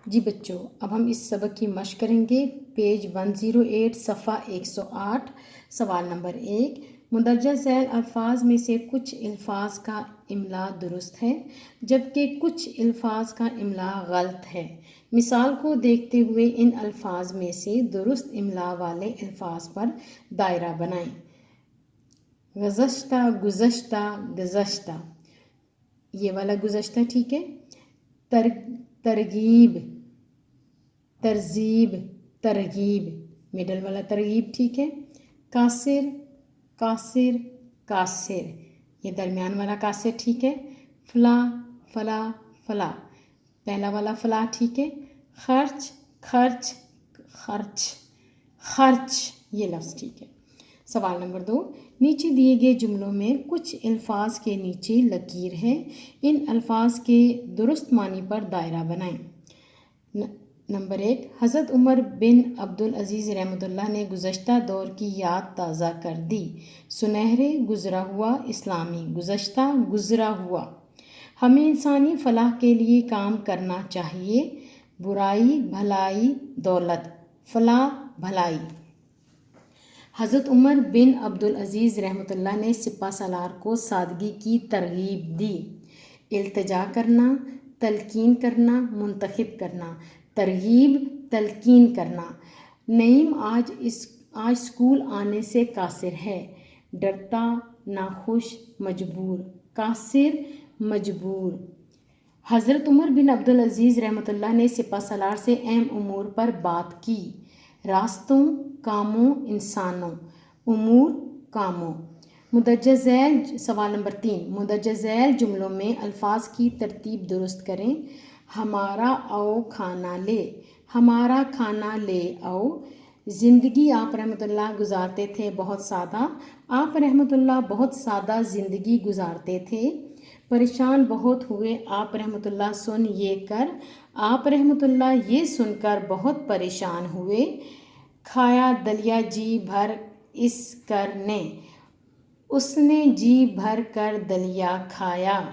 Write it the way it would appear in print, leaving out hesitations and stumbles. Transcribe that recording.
جی بچوں، اب ہم اس سبق کی مشق کریں گے۔ پیج 108 صفحہ 108 سوال نمبر 1۔ مندرجہ ذیل الفاظ میں سے کچھ الفاظ کا املا درست ہے جبکہ کچھ الفاظ کا املا غلط ہے۔ مثال کو دیکھتے ہوئے ان الفاظ میں سے درست املا والے الفاظ پر دائرہ بنائیں۔ گزشتہ، گزشتہ، گزشتہ، یہ والا گزشتہ ٹھیک ہے۔ ترغیب، ترغیب، ترغیب، مڈل والا ترغیب ٹھیک ہے۔ قاصر، قاصر، قاصر، یہ درمیان والا قاصر ٹھیک ہے۔ فلاں، فلاں، فلاں، پہلا والا فلاں ٹھیک ہے۔ خرچ، خرچ، خرچ، خرچ، یہ لفظ ٹھیک ہے۔ سوال نمبر 2۔ نیچے دیے گئے جملوں میں کچھ الفاظ کے نیچے لکیر ہے، ان الفاظ کے درست معنی پر دائرہ بنائیں۔ نمبر 1۔ حضرت عمر بن عبدالعزیز رحمۃ اللہ نے گزشتہ دور کی یاد تازہ کر دی۔ سنہرے گزرا ہوا اسلامی، گزشتہ گزرا ہوا۔ ہمیں انسانی فلاح کے لیے کام کرنا چاہیے۔ برائی، بھلائی، دولت، فلاح، بھلائی۔ حضرت عمر بن عبدالعزیز رحمۃ اللہ نے سپہ سالار کو سادگی کی ترغیب دی۔ التجا کرنا، تلقین کرنا، منتخب کرنا۔ ترغیب، تلقین کرنا۔ نعیم آج اسکول آنے سے قاصر ہے۔ ڈرتا، ناخوش، مجبور۔ قاصر، مجبور۔ حضرت عمر بن عبدالعزیز رحمۃ اللہ نے سپہ سالار سے اہم امور پر بات کی۔ راستوں، کاموں، انسانوں۔ امور، کاموں۔ مندرجہ ذیل سوال نمبر 3۔ مندرجہ ذیل جملوں میں الفاظ کی ترتیب درست کریں۔ ہمارا آؤ کھانا لے، ہمارا کھانا لے آؤ۔ زندگی آپ رحمۃ اللہ گزارتے تھے بہت سادہ، آپ رحمۃ اللہ بہت سادہ زندگی گزارتے تھے۔ پریشان بہت ہوئے آپ رحمۃ اللہ سن یہ کر، آپ رحمۃ اللہ یہ سن کر بہت پریشان ہوئے۔ کھایا دلیا جی بھر اس کر نے، اس نے جی بھر کر دلیا کھایا۔